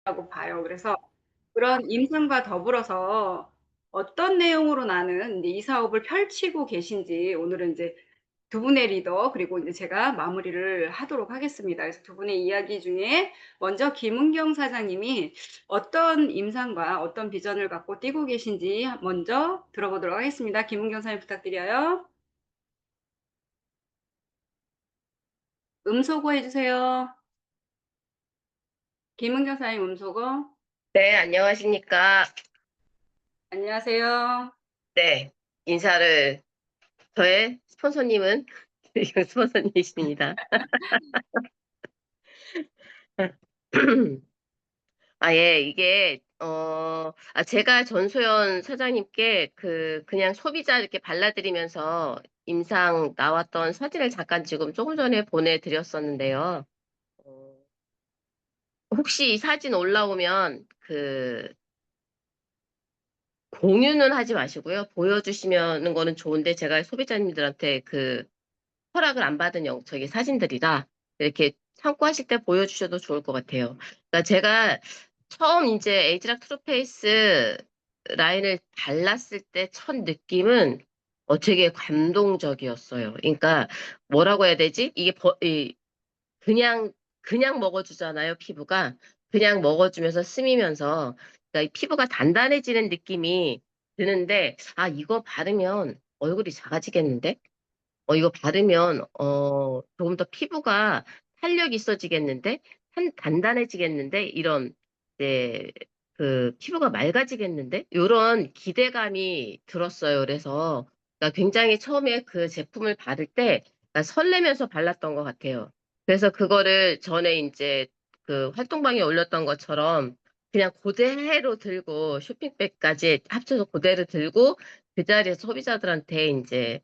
라고 봐요. 그래서 그런 임상과 더불어서 어떤 내용으로 나는 이 사업을 펼치고 계신지 오늘은 이제 두 분의 리더 그리고 이제 제가 마무리를 하도록 하겠습니다. 그래서 두 분의 이야기 중에 먼저 김은경 사장님이 어떤 임상과 어떤 비전을 갖고 뛰고 계신지 먼저 들어보도록 하겠습니다. 김은경 사장님 부탁드려요. 음소거 해주세요. 김은경 사장님 음소거. 네, 안녕하십니까. 안녕하세요. 네, 인사를, 저의 스폰서님은 지금 스폰서님이십니다. 아, 예, 이게, 제가 전소연 사장님께 그냥 소비자 이렇게 발라드리면서 임상 나왔던 사진을 잠깐 지금 조금 전에 보내드렸었는데요. 어, 혹시 이 사진 올라오면 공유는 하지 마시고요. 보여주시는 거는 좋은데 제가 소비자님들한테 허락을 안 받은 저기 사진들이라 이렇게 참고하실 때 보여주셔도 좋을 것 같아요. 그러니까 제가 처음 이제 에이지락 트루페이스 라인을 발랐을 때 첫 느낌은 되게 감동적이었어요. 그러니까 뭐라고 해야 되지? 이게 그냥 그냥 먹어주잖아요, 피부가. 그냥 먹어주면서 스미면서 그러니까 이 피부가 단단해지는 느낌이 드는데 아, 이거 바르면 얼굴이 작아지겠는데? 이거 바르면, 조금 더 피부가 탄력 있어지겠는데? 단단해지겠는데? 이런, 이제, 피부가 맑아지겠는데? 이런 기대감이 들었어요. 그래서, 그러니까 굉장히 처음에 그 제품을 바를 때, 그러니까 설레면서 발랐던 것 같아요. 그래서 그거를 전에 이제 활동방에 올렸던 것처럼 그냥 그대로 들고 쇼핑백까지 합쳐서 그대로 들고 그 자리에서 소비자들한테 이제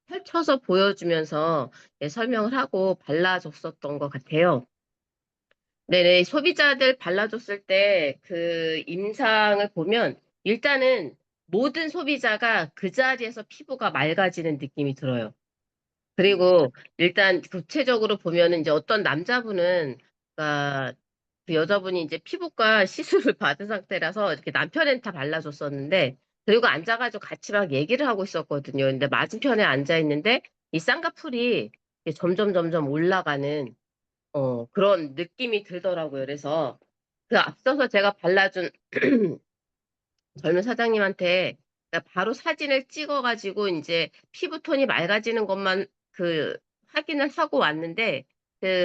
펼쳐서 보여주면서 설명을 하고 발라줬었던 것 같아요. 네네, 소비자들 발라줬을 때 임상을 보면 일단은 모든 소비자가 그 자리에서 피부가 맑아지는 느낌이 들어요. 그리고 일단 구체적으로 보면은 이제 어떤 남자분은, 그러니까 그 여자분이 이제 피부과 시술을 받은 상태라서 이렇게 남편한테 다 발라줬었는데, 그리고 앉아가지고 같이 막 얘기를 하고 있었거든요. 근데 맞은편에 앉아 있는데 이 쌍꺼풀이 이게 점점 올라가는 그런 느낌이 들더라고요. 그래서 그 앞서서 제가 발라준 젊은 사장님한테 그러니까 바로 사진을 찍어가지고 이제 피부톤이 맑아지는 것만 확인을 하고 왔는데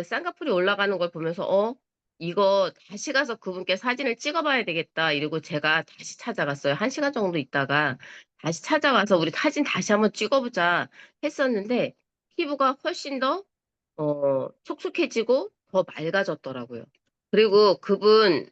쌍꺼풀이 올라가는 걸 보면서 이거 다시 가서 그분께 사진을 찍어봐야 되겠다 이러고 제가 다시 찾아갔어요. 1시간 정도 있다가 다시 찾아가서 우리 사진 다시 한번 찍어보자 했었는데 피부가 훨씬 더 촉촉해지고 더 맑아졌더라고요. 그리고 그분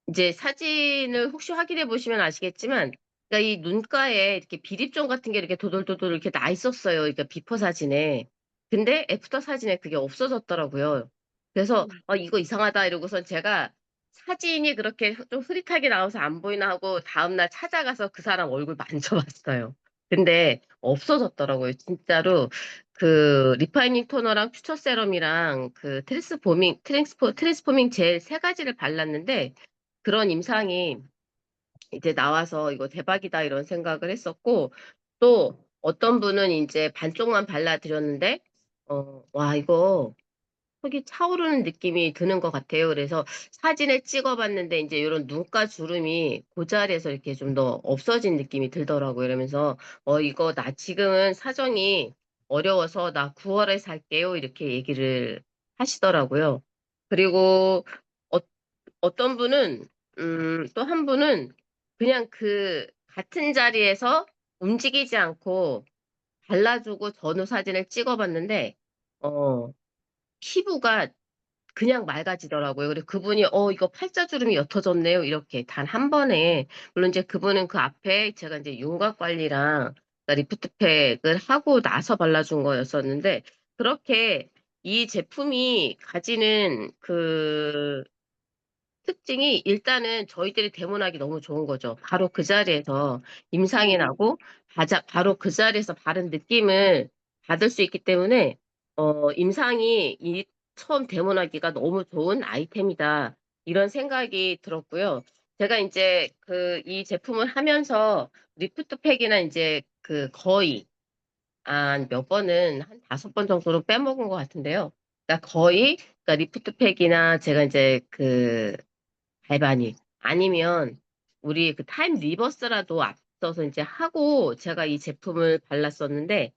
이제 사진을 혹시 확인해 보시면 아시겠지만, 그러니까 이 눈가에 이렇게 비립종 같은 게 이렇게 도돌도돌 이렇게 나 있었어요. 그러니까 비포 사진에. 근데 애프터 사진에 그게 없어졌더라고요. 그래서 이거 이상하다 이러고선 제가 사진이 그렇게 좀 흐릿하게 나와서 안 보이나 하고 다음날 찾아가서 그 사람 얼굴 만져봤어요. 근데 없어졌더라고요. 진짜로 리파이닝 토너랑 퓨처 세럼이랑 트랜스포밍 젤 세 가지를 발랐는데 그런 임상이 이제 나와서 이거 대박이다 이런 생각을 했었고 또 어떤 분은 이제 반쪽만 발라드렸는데 와 이거 속이 차오르는 느낌이 드는 것 같아요. 그래서 사진을 찍어봤는데 이제 이런 눈가 주름이 그 자리에서 이렇게 좀 더 없어진 느낌이 들더라고요. 이러면서 이거 나 지금은 사정이 어려워서 나 9월에 살게요. 이렇게 얘기를 하시더라고요. 그리고 어, 어떤 분은 또 한 분은 그냥 같은 자리에서 움직이지 않고 발라주고 전후 사진을 찍어봤는데 어, 피부가 그냥 맑아지더라고요. 그리고 그분이 이거 팔자주름이 옅어졌네요. 이렇게 단 한 번에. 물론 이제 그분은 그 앞에 제가 이제 윤곽 관리랑 그러니까 리프트팩을 하고 나서 발라준 거였었는데 그렇게 이 제품이 가지는 특징이 일단은 저희들이 대문하기 너무 좋은 거죠. 바로 그 자리에서 임상이 네. 나고 바로 그 자리에서 바른 느낌을 받을 수 있기 때문에 임상이 처음 데모하기가 너무 좋은 아이템이다. 이런 생각이 들었고요. 제가 인제 이 제품을 하면서 리프트팩이나 인제 거의 한 몇 번은 한 5번 정도는 빼먹은 것 같은데요. 그러니까 거의 리프트팩이나 제가 인제 갈바닉 아니면 우리 타임 리버스라도 앞서서 인제 하고 제가 이 제품을 발랐었는데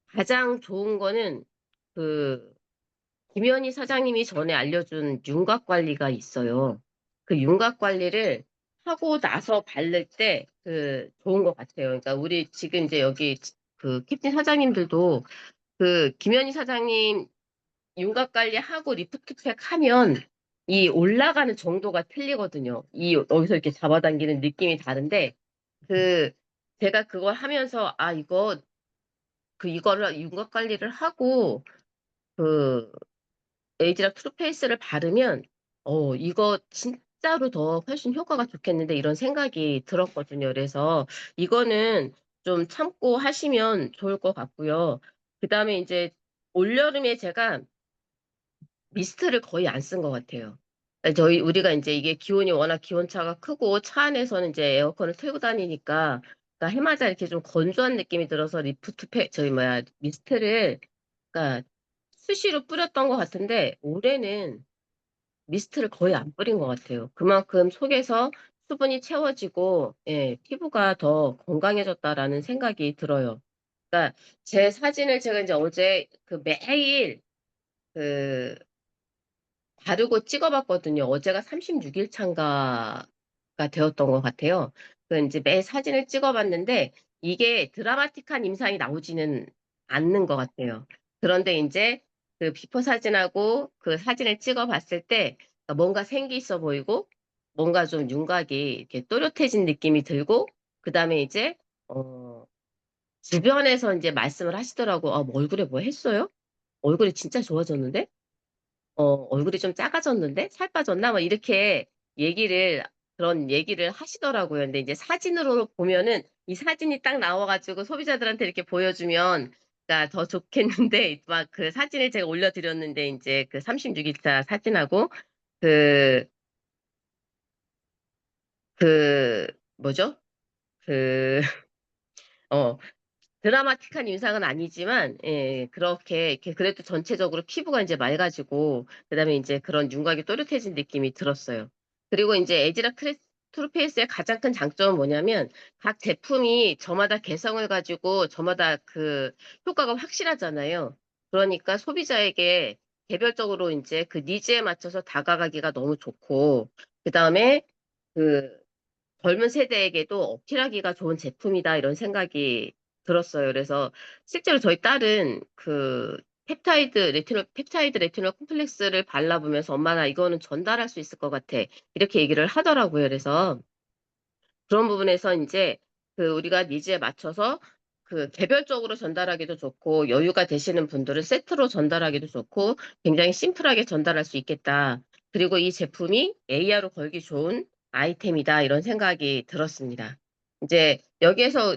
가장 좋은 거는 그 김연희 사장님이 전에 알려준 윤곽 관리가 있어요. 그 윤곽 관리를 하고 나서 바를 때 좋은 것 같아요. 그러니까 우리 지금 이제 여기 캡틴 사장님들도 김연희 사장님 윤곽 관리하고 리프트팩 하면 이 올라가는 정도가 틀리거든요. 여기서 이렇게 잡아당기는 느낌이 다른데 그 제가 그걸 하면서 '아 이거를 윤곽 관리를 하고 그 에이지락 투르페이스를 바르면 이거 진짜로 더 훨씬 효과가 좋겠는데.' 이런 생각이 들었거든요. 그래서 이거는 좀 참고하시면 좋을 것 같고요. 그다음에 인제 올여름에 제가 미스트를 거의 안 쓴 것 같아요. 우리가 인제 이게 기온이 워낙 기온차가 크고 차 안에서는 인제 에어컨을 틀고 다니니까 해마다 이렇게 좀 건조한 느낌이 들어서 미스트를 그러니까 수시로 뿌렸던 것 같은데 올해는 미스트를 거의 안 뿌린 것 같아요. 그만큼 속에서 수분이 채워지고 예 '피부가 더 건강해졌다.'라는 생각이 들어요. 그러니까 제 사진을 제가 인제 어제 매일 그 바르고 찍어 봤거든요. 어제가 36 일 차인가가 되었던 것 같아요. 인제 매 사진을 찍어 봤는데 이게 드라마틱한 임상이 나오지는 않는 것 같아요. 그런데 인제 비포 사진하고 사진을 찍어 봤을 때 뭔가 생기 있어 보이고 뭔가 좀 윤곽이 이렇게 또렷해진 느낌이 들고 그다음에 이제 어 주변에서 인제 말씀을 하시더라고요. "뭐 얼굴에 뭐 했어요? 얼굴이 진짜 좋아졌는데?" "얼굴이 좀 작아졌는데? 살 빠졌나?" 뭐 이렇게 얘기를 그런 얘기를 하시더라고요. 근데 이제 사진으로 보면은 이 사진이 딱 나와 가지고 소비자들한테 이렇게 보여주면 더 좋겠는데 막 사진을 제가 올려 드렸는데 인제 36 일자 사진하고 그 뭐죠? 그 어 드라마틱한 인상은 아니지만 그렇게 이렇게 그래도 전체적으로 피부가 인제 맑아지고 그다음에 인제 그런 윤곽이 또렷해진 느낌이 들었어요. 그리고 인제 에즈라 크레스 투르페이스의 가장 큰 장점은 뭐냐면 각 제품이 저마다 개성을 가지고 저마다 효과가 확실하잖아요. 그러니까 소비자에게 개별적으로 인제 니즈에 맞춰서 다가가기가 너무 좋고 그다음에 그 젊은 세대에게도 어필하기가 좋은 제품이다 이런 생각이 들었어요. 그래서 실제로 저희 딸은 펩타이드 레티놀 콤플렉스를 발라 보면서 "엄마 나 이거는 전달할 수 있을 것 같아." 이렇게 얘기를 하더라고요. 그래서 그런 부분에서 인제 우리가 니즈에 맞춰서 개별적으로 전달하기도 좋고 여유가 되시는 분들은 세트로 전달하기도 좋고 굉장히 심플하게 전달할 수 있겠다. 그리고 '이 제품이 AR로 걸기 좋은 아이템이다.' 이런 생각이 들었습니다. 인제 여기에서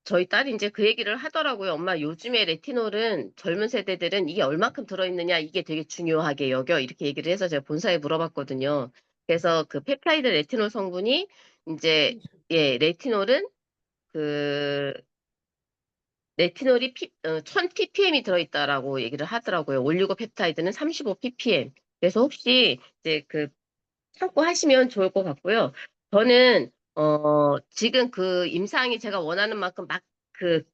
저희 딸이 인제 그 얘기를 하더라고요. "엄마 요즘에 레티놀은 젊은 세대들은 이게 얼마큼 들어 있느냐 이게 되게 중요하게 여겨." 이렇게 얘기를 해서 제가 본사에 물어봤거든요. 그래서 펩타이드 레티놀 성분이 인제 레티놀은 그 레티놀이 1000 ppm이 들어 있다라고 얘기를 하더라고요. 올리고펩타이드는 35 ppm. 그래서 혹시 이제 참고하시면 좋을 것 같고요. 저는 지금 임상이 제가 원하는 만큼 막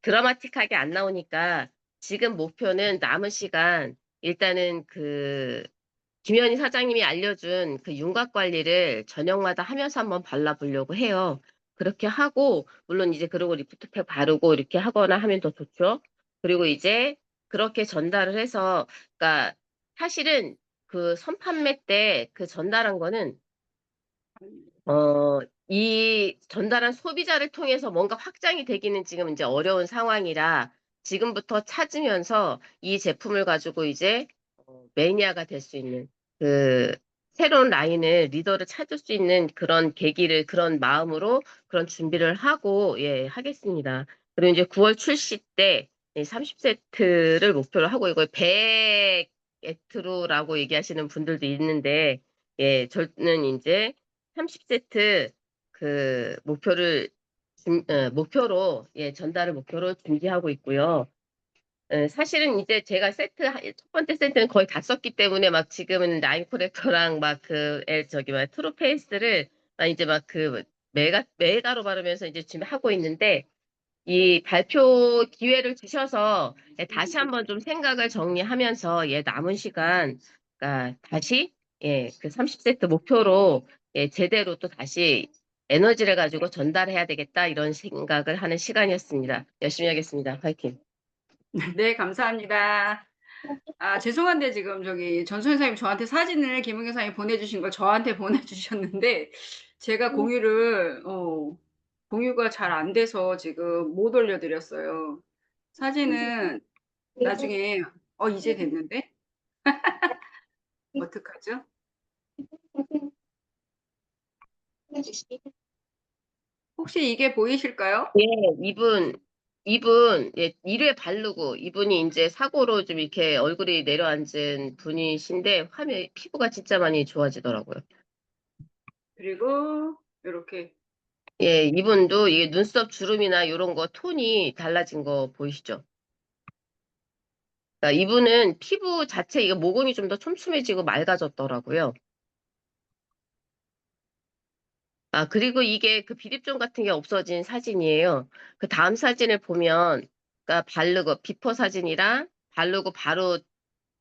드라마틱하게 안 나오니까 지금 목표는 남은 시간 일단은 김현희 사장님이 알려준 윤곽 관리를 저녁마다 하면서 한번 발라 보려고 해요. 그렇게 하고 물론 이제 그러고 리프트팩 바르고 이렇게 하거나 하면 더 좋죠. 그리고 이제 그렇게 전달을 해서 그러니까 사실은 선판매 때 전달한 거는 이 전달한 소비자를 통해서 뭔가 확장이 되기는 지금 인제 어려운 상황이라 지금부터 찾으면서 이 제품을 가지고 이제 매니아가 될 수 있는 그 새로운 라인을 리더를 찾을 수 있는 그런 계기를 그런 마음으로 그런 준비를 하고 하겠습니다. 그리고 인제 9월 출시 때 30 세트를 목표로 하고 이걸 에트로라고 얘기하시는 분들도 있는데, 예, 저는 이제 30세트 그 목표로, 예, 전달을 목표로 준비하고 있고요. 사실은 이제 제가 첫 번째 세트는 거의 다 썼기 때문에 막 지금은 라인 코렉터랑 막 저기 막 트루페이스를 이제 막 메가로 바르면서 이제 지금 하고 있는데, 이 발표 기회를 주셔서 예, 다시 한번 좀 생각을 정리하면서 예, 남은 시간, 그러니까 다시 예, 그 30세트 목표로 예, 제대로 또 다시 에너지를 가지고 전달해야 되겠다 이런 생각을 하는 시간이었습니다. 열심히 하겠습니다. 화이팅! 네, 감사합니다. 아, 죄송한데 지금 저기 전소연 사장님 저한테 사진을 김은경 사장님 보내주신 걸 저한테 보내주셨는데 제가 공유가 잘 안 돼서 지금 못 올려드렸어요. 사진은 나중에 이제 됐는데 어떡하죠? 혹시 이게 보이실까요? 예, 이분, 예, 1회 바르고, 이분이 이제 사고로 좀 이렇게 얼굴이 내려앉은 분이신데, 피부가 진짜 많이 좋아지더라고요. 그리고 이렇게 예, 이분도 이게 눈썹 주름이나 이런 거 톤이 달라진 거 보이시죠? 그러니까 이분은 피부 자체, 이거 모공이 좀 더 촘촘해지고 맑아졌더라고요. 아, 그리고 이게 그 비립종 같은 게 없어진 사진이에요. 그 다음 사진을 보면, 그러니까 비포 사진이랑 바르고 바로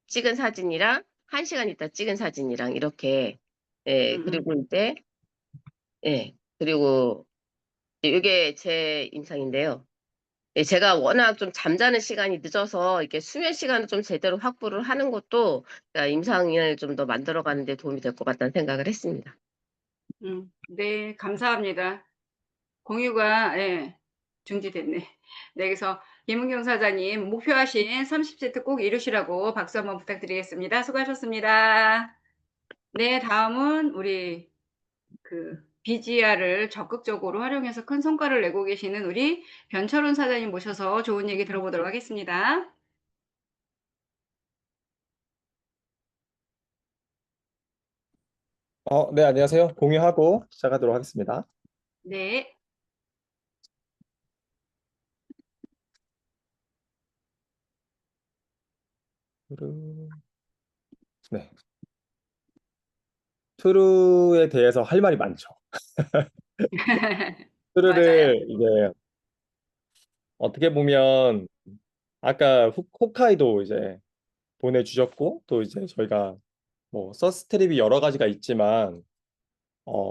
찍은 사진이랑 1시간 있다 찍은 사진이랑 이렇게, 예, 음, 그리고 이제, 예, 그리고 이게 제 임상인데요. 예, 제가 워낙 좀 잠자는 시간이 늦어서 이렇게 수면 시간을 좀 제대로 확보를 하는 것도 그러니까 임상을 좀 더 만들어가는 데 도움이 될 것 같다는 생각을 했습니다. 네, 감사합니다. 공유가 중지됐네. 네, 그래서 김은경 사장님 목표하신 30세트 꼭 이루시라고 박수 한번 부탁드리겠습니다. 수고하셨습니다. 네, 다음은 우리 BGR을 적극적으로 활용해서 큰 성과를 내고 계시는 우리 변철훈 사장님 모셔서 좋은 얘기 들어보도록 하겠습니다. 네, 안녕하세요. 공유하고 시작하도록 하겠습니다. 네. 투루, 네. 투루에 대해서 할 말이 많죠. 맞아요. 투루를 이제 어떻게 보면 아까 홋카이도 이제 보내주셨고 또 이제 저희가 뭐 서스트립이 여러 가지가 있지만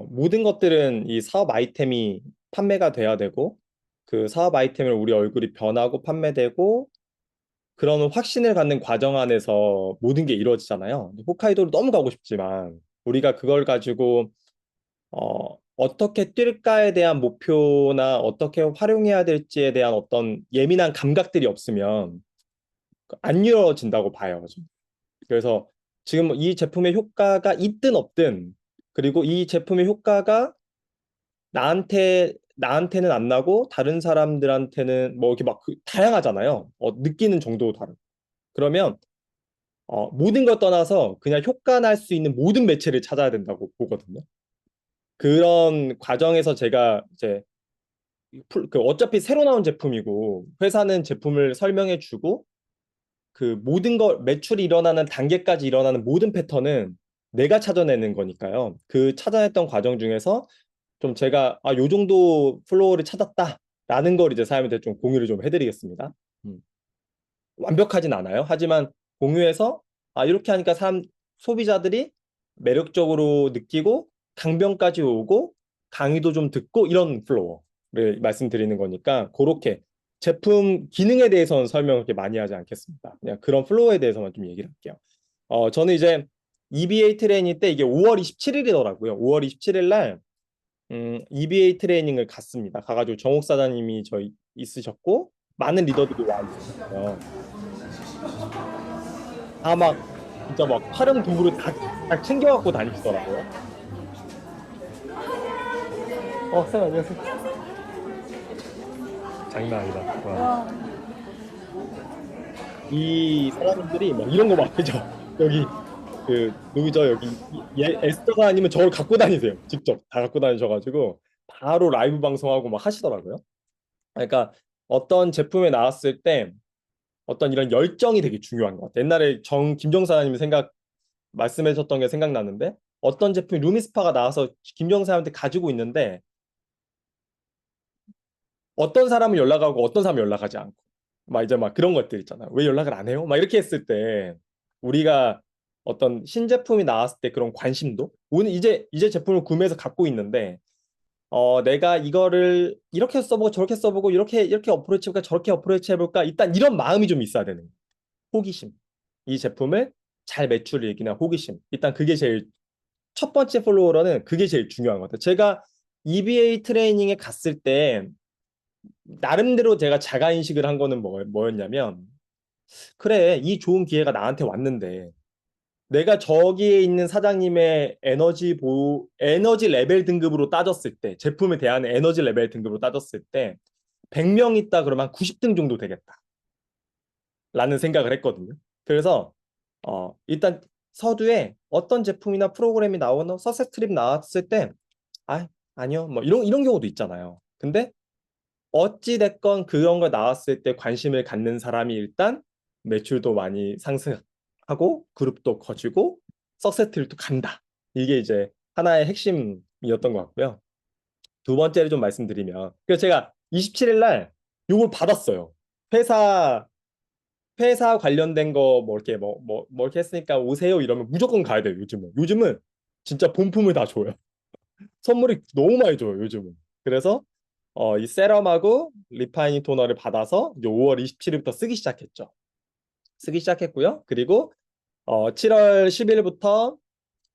모든 것들은 이 사업 아이템이 판매가 돼야 되고 그 사업 아이템을 우리 얼굴이 변하고 판매되고 그런 확신을 갖는 과정 안에서 모든 게 이루어지잖아요. 홋카이도로 너무 가고 싶지만 우리가 그걸 가지고 어떻게 뛸까에 대한 목표나 어떻게 활용해야 될지에 대한 어떤 예민한 감각들이 없으면 안 이루어진다고 봐요. 그래서 지금 이 제품의 효과가 있든 없든 그리고 이 제품의 효과가 나한테는 안 나고 다른 사람들한테는 뭐 이렇게 막 다양하잖아요. 느끼는 정도도 다르고. 그러면 모든 걸 떠나서 그냥 효과 날 수 있는 모든 매체를 찾아야 된다고 보거든요. 그런 과정에서 제가 이제 어차피 새로 나온 제품이고 회사는 제품을 설명해 주고 그 모든 걸 매출이 일어나는 단계까지 일어나는 모든 패턴은 내가 찾아내는 거니까요. 그 찾아냈던 과정 중에서 좀 제가 요 정도 플로우를 찾았다라는 걸 이제 사람한테 좀 공유를 좀 해드리겠습니다. 음. 완벽하진 않아요. 하지만 공유해서 이렇게 하니까 소비자들이 매력적으로 느끼고 강변까지 오고 강의도 좀 듣고 이런 플로어를 말씀드리는 거니까 그렇게 제품 기능에 대해서는 설명을 그렇게 많이 하지 않겠습니다. 그냥 그런 플로어에 대해서만 좀 얘기를 할게요. 저는 이제 EBA 트레이닝 때 이게 5월 27일이더라고요. 5월 27일 날 EBA 트레이닝을 갔습니다. 가가지고 정옥 사장님이 저희 있으셨고 많은 리더들이 와 있었어요. 다 막 진짜 막 촬영 도구를 다 챙겨갖고 다니시더라고요. 쌤 안녕하세요. 장난 아니다. 와. 이 사람들이 막 이런 거 막 그죠? 여기 그 누구죠? 여기 에스더가 아니면 저걸 갖고 다니세요. 직접 다 갖고 다니셔가지고 바로 라이브 방송하고 막 하시더라고요. 그러니까 어떤 제품에 나왔을 때 어떤 이런 열정이 되게 중요한 것 같아요. 옛날에 김정사님이 말씀하셨던 게 생각나는데 어떤 제품이 루미스파가 나와서 김정사한테 가지고 있는데 어떤 사람은 연락하고 어떤 사람은 연락하지 않고 막 이제 막 그런 것들 있잖아요. 왜 연락을 안 해요? 막 이렇게 했을 때 우리가 어떤 신제품이 나왔을 때 그런 관심도 오늘 이제 제품을 구매해서 갖고 있는데 내가 이거를 이렇게 써보고 저렇게 써보고 이렇게 어프로치 해볼까 저렇게 어프로치 해볼까 일단 이런 마음이 좀 있어야 되는 거예요. 호기심. 이 제품을 잘 매출을 이기나 호기심. 일단 그게 제일 첫 번째 follower는 그게 제일 중요한 것 같아요. 제가 EBA 트레이닝에 갔을 때 나름대로 제가 자가 인식을 한 거는 뭐였냐면 그래 이 좋은 기회가 나한테 왔는데 내가 저기에 있는 사장님의 에너지 레벨 등급으로 따졌을 때 제품에 대한 에너지 레벨 등급으로 따졌을 때 100명 있다 그러면 한 90등 정도 되겠다 라는 생각을 했거든요. 그래서 일단 서두에 어떤 제품이나 프로그램이 나오나 서세 트립 나왔을 때 아니요 뭐 이런 경우도 있잖아요. 근데 어찌 됐건 그런 거 나왔을 때 관심을 갖는 사람이 일단 매출도 많이 상승하고 그룹도 커지고 석세트를 또 간다. 이게 이제 하나의 핵심이었던 것 같고요. 두 번째를 좀 말씀드리면 그래서 제가 27일 날 요걸 받았어요. 회사 관련된 거 뭐 이렇게 뭐 이렇게 했으니까 오세요 이러면 무조건 가야 돼요. 요즘은 진짜 본품을 다 줘요. 선물이 너무 많이 줘요, 요즘은. 그래서 이 세럼하고 리파이닝 토너를 받아서 이제 5월 27일부터 쓰기 시작했죠. 쓰기 시작했고요. 그리고 7월 10일부터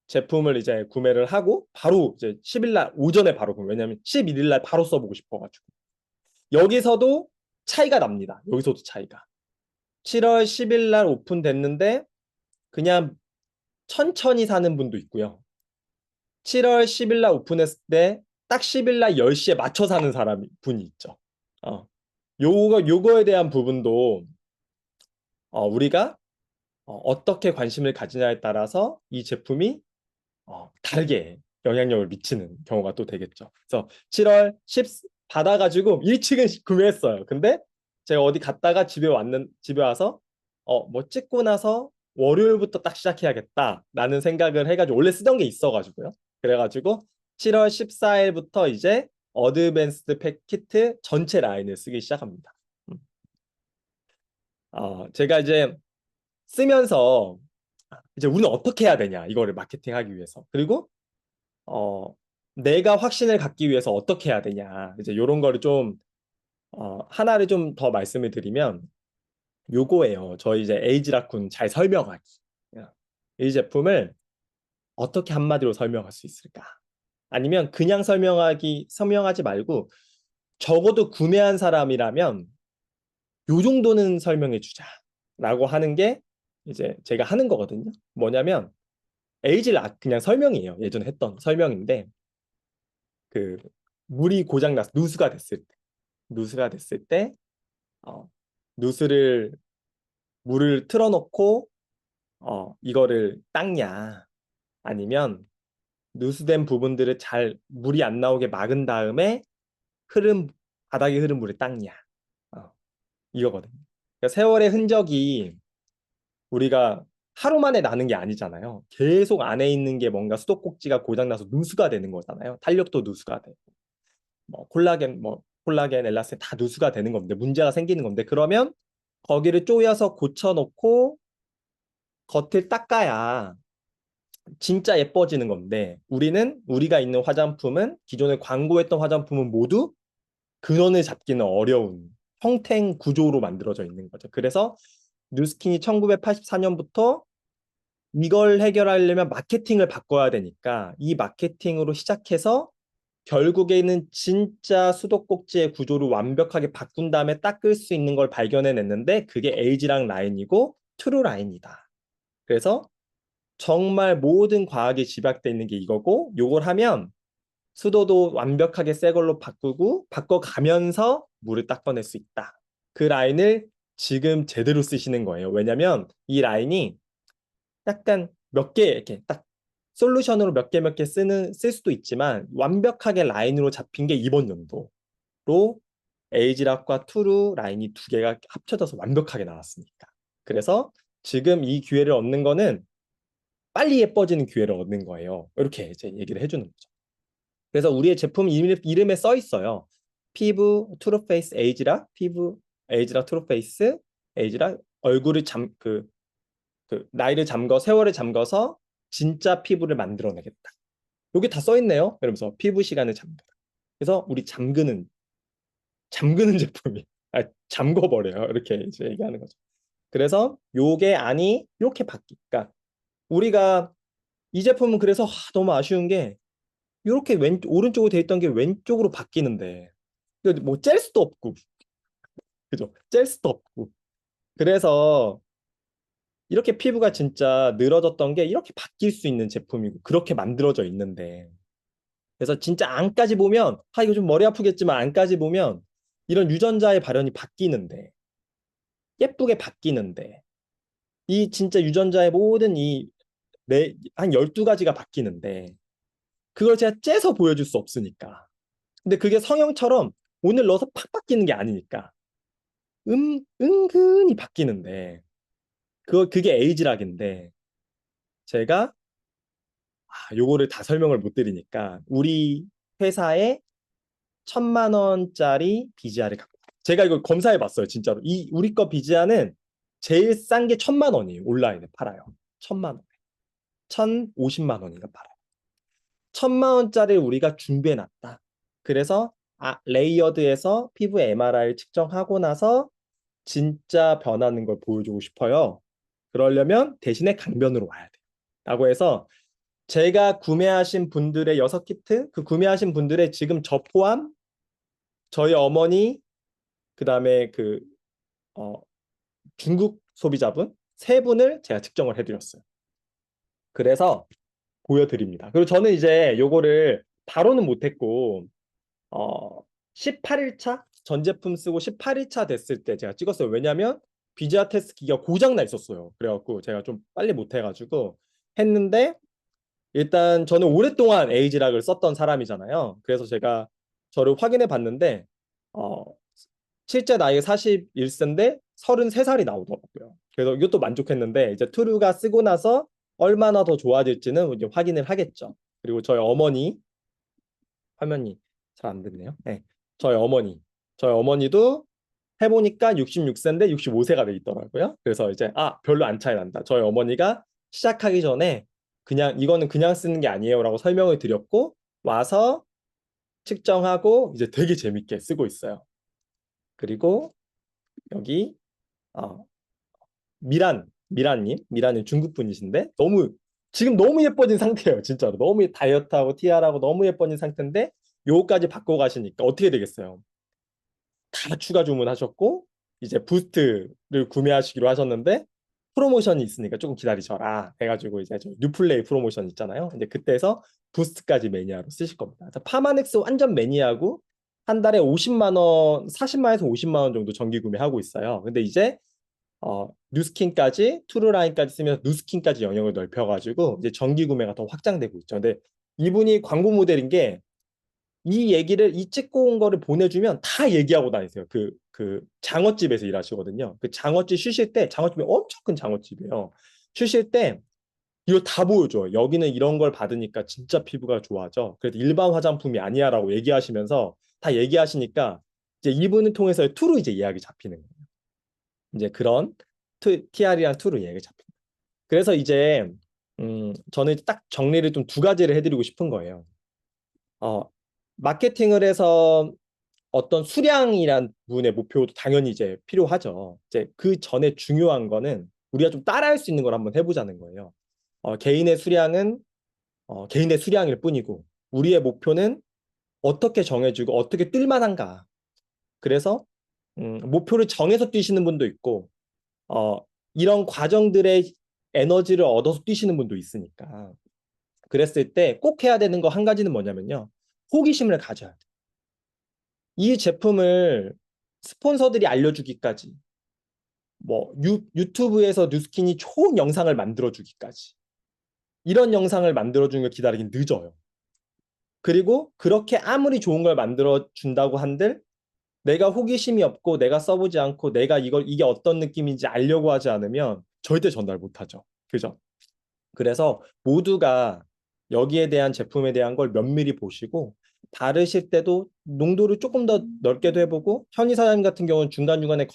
제품을 이제 구매를 하고 바로 이제 10일 날 오전에 바로 왜냐면 11일 날 바로 써보고 싶어가지고 여기서도 차이가 납니다. 여기서도 차이가 7월 10일 날 오픈됐는데 그냥 천천히 사는 분도 있고요. 7월 10일 날 오픈했을 때 딱 10일 날 10시에 맞춰 사는 분이 있죠. 요거에 대한 부분도 우리가 어떻게 관심을 가지냐에 따라서 이 제품이 다르게 영향력을 미치는 경우가 또 되겠죠. 그래서 7월 10 받아가지고 일찍은 구매했어요. 근데 제가 어디 갔다가 집에 와서 뭐 찍고 나서 월요일부터 딱 시작해야겠다라는 생각을 해가지고 원래 쓰던 게 있어가지고요. 그래가지고 7월 14일부터 이제 어드밴스드 팩 키트 전체 라인을 쓰기 시작합니다. 음. 제가 이제 쓰면서 이제 우리는 어떻게 해야 되냐 이거를 마케팅하기 위해서 그리고 어, 내가 확신을 갖기 위해서 어떻게 해야 되냐 이제 이런 거를 좀 하나를 좀 더 말씀을 드리면 요거예요. 저희 이제 에이지라쿤 잘 설명하기. 이 제품을 어떻게 한마디로 설명할 수 있을까? 아니면 그냥 설명하지 말고 적어도 구매한 사람이라면 요 정도는 설명해 주자라고 하는 게 이제 제가 하는 거거든요. 뭐냐면 그냥 설명이에요. 예전에 했던 설명인데 그 물이 고장났 누수가 됐을 때 어, 누수를 물을 틀어놓고 이거를 닦냐 아니면 누수된 부분들을 잘 물이 안 나오게 막은 다음에 흐름 바닥에 흐른 물을 닦냐 이거거든요. 그러니까 세월의 흔적이 우리가 하루 만에 나는 게 아니잖아요. 계속 안에 있는 게 뭔가 수도꼭지가 고장나서 누수가 되는 거잖아요. 탄력도 누수가 되고 콜라겐, 엘라스틴 다 누수가 되는 건데 문제가 생기는 건데 그러면 거기를 쪼여서 고쳐놓고 겉을 닦아야 진짜 예뻐지는 건데 우리가 있는 화장품은 기존에 광고했던 화장품은 모두 근원을 잡기는 어려운 형태 구조로 만들어져 있는 거죠. 그래서 뉴스킨이 1984년부터 이걸 해결하려면 마케팅을 바꿔야 되니까 이 마케팅으로 시작해서 결국에는 진짜 수도꼭지의 구조를 완벽하게 바꾼 다음에 닦을 수 있는 걸 발견해냈는데 그게 에이지랑 라인이고 트루 라인이다. 그래서 정말 모든 과학이 집약되어 있는 게 이거고 요걸 하면 수도도 완벽하게 새 걸로 바꿔가면서 물을 닦아낼 수 있다. 그 라인을 지금 제대로 쓰시는 거예요. 왜냐면 이 라인이 약간 몇 개 이렇게 딱 솔루션으로 몇 개 쓸 수도 있지만 완벽하게 라인으로 잡힌 게 이번 연도로 에이지락과 투루 라인이 두 개가 합쳐져서 완벽하게 나왔으니까. 그래서 지금 이 기회를 얻는 거는 빨리 예뻐지는 기회를 얻는 거예요. 이렇게 이제 얘기를 해주는 거죠. 그래서 우리의 제품 이름에 써 있어요. 피부 트루페이스 에이지락, 피부 에이지락 트루페이스 에이지락 얼굴을 나이를 잠궈 세월을 잠궈서 진짜 피부를 만들어내겠다. 여기 다 써 있네요. 이러면서 피부 시간을 잠그다. 그래서 우리 잠그는 제품이 잠궈버려요. 이렇게 이제 얘기하는 거죠. 그래서 요게 안이 이렇게 바뀌니까 우리가 이 제품은 그래서 너무 아쉬운 게 이렇게 오른쪽으로 돼 있던 게 왼쪽으로 바뀌는데 뭐 짤 수도 없고 그죠? 짤 수도 없고 그래서 이렇게 피부가 진짜 늘어졌던 게 이렇게 바뀔 수 있는 제품이고 그렇게 만들어져 있는데 그래서 진짜 안까지 보면 이거 좀 머리 아프겠지만 안까지 보면 이런 유전자의 발현이 바뀌는데 예쁘게 바뀌는데 이 진짜 유전자의 모든 한 12가지가 바뀌는데 그걸 제가 째서 보여줄 수 없으니까 근데 그게 성형처럼 오늘 넣어서 팍 바뀌는 게 아니니까 은근히 바뀌는데 그게 에이지락인데 제가 요거를 다 설명을 못 드리니까 우리 회사에 1,000만 원짜리 비지아를 갖고 제가 이거 검사해 봤어요 진짜로 이 우리 거 비지아는 제일 싼 게 1,000만 원이에요 온라인에 팔아요 1,000만 원 1,050만 원인가 팔아요 1,000만 원짜리를 우리가 준비해 놨다 그래서 레이어드에서 피부 MRI를 측정하고 나서 진짜 변하는 걸 보여주고 싶어요 그러려면 대신에 강변으로 와야 돼 라고 해서 제가 구매하신 분들의 6키트 그 구매하신 분들의 지금 저 포함 저희 어머니 그다음에 어, 중국 소비자분 세 분을 제가 측정을 해드렸어요. 그래서 보여드립니다. 그리고 저는 이제 요거를 바로는 못했고 18일차 전 제품 쓰고 18일차 됐을 때 제가 찍었어요. 왜냐면 비지아 테스트 기가 고장 나 있었어요. 그래갖고 제가 좀 빨리 못해가지고 했는데 일단 저는 오랫동안 에이지락을 썼던 사람이잖아요. 그래서 제가 저를 확인해 봤는데 어, 실제 나이가 41세인데 33살이 나오더라고요. 그래서 이것도 만족했는데 이제 투루가 쓰고 나서 얼마나 더 좋아질지는 이제 확인을 하겠죠. 그리고 저희 어머니 화면이 잘 안 됐네요. 네. 저희 어머니도 해보니까 66세인데 65세가 돼 있더라고요. 그래서 이제 별로 안 차이 난다. 저희 어머니가 시작하기 전에 그냥 이거는 그냥 쓰는 게 아니에요라고 설명을 드렸고 와서 측정하고 이제 되게 재밌게 쓰고 있어요. 그리고 여기 어, 미란님 중국 분이신데 지금 너무 예뻐진 상태예요. 진짜로 너무 다이어트하고 티아라고 너무 예뻐진 상태인데 요거까지 바꿔 가시니까 어떻게 되겠어요? 다 추가 주문하셨고 이제 부스트를 구매하시기로 하셨는데 프로모션이 있으니까 조금 기다리셔라 해가지고 이제 저 뉴플레이 프로모션 있잖아요. 근데 그때에서 부스트까지 매니아로 쓰실 겁니다. 그래서 파마넥스 완전 매니아고 한 달에 50만 원, 40만에서 50만 원 정도 정기 구매하고 있어요. 근데 이제 뉴스킨까지 투르라인까지 쓰면서 뉴스킨까지 영역을 넓혀가지고 이제 정기 구매가 더 확장되고 있죠. 근데 이분이 광고 모델인 게 이 찍고 온 거를 보내주면 다 얘기하고 다니세요. 장어집에서 일하시거든요. 그 장어집 쉬실 때, 장어집이 엄청 큰 장어집이에요. 쉬실 때 이거 다 보여줘요. 여기는 이런 걸 받으니까 진짜 피부가 좋아져. 그래도 일반 화장품이 아니야라고 얘기하시면서 다 얘기하시니까 이제 이분을 통해서 투로 이제 예약이 잡히는 거예요. 이제 그런 TR이랑 투로 예약이 잡힙니다. 그래서 이제 저는 딱 정리를 좀 두 가지를 해드리고 싶은 거예요. 마케팅을 해서 어떤 수량이란 부분의 목표도 당연히 이제 필요하죠. 이제 그 전에 중요한 거는 우리가 좀 따라할 수 있는 걸 한번 해보자는 거예요. 개인의 수량은 개인의 수량일 뿐이고 우리의 목표는 어떻게 정해지고 어떻게 뛸 만한가. 그래서 목표를 정해서 뛰시는 분도 있고 이런 과정들의 에너지를 얻어서 뛰시는 분도 있으니까 그랬을 때 꼭 해야 되는 거 한 가지는 뭐냐면요. 호기심을 가져야 돼요. 이 제품을 스폰서들이 알려주기까지 뭐 유튜브에서 뉴스킨이 좋은 영상을 만들어주기까지 이런 영상을 만들어주는 걸 기다리긴 늦어요. 그리고 그렇게 아무리 좋은 걸 만들어준다고 한들 내가 호기심이 없고 내가 써보지 않고 내가 이게 어떤 느낌인지 알려고 하지 않으면 절대 전달 못하죠. 그죠? 그래서 모두가 여기에 대한 제품에 대한 걸 면밀히 보시고 바르실 때도 농도를 조금 더 넓게도 해보고 현희 사장님 같은 경우는 중간중간에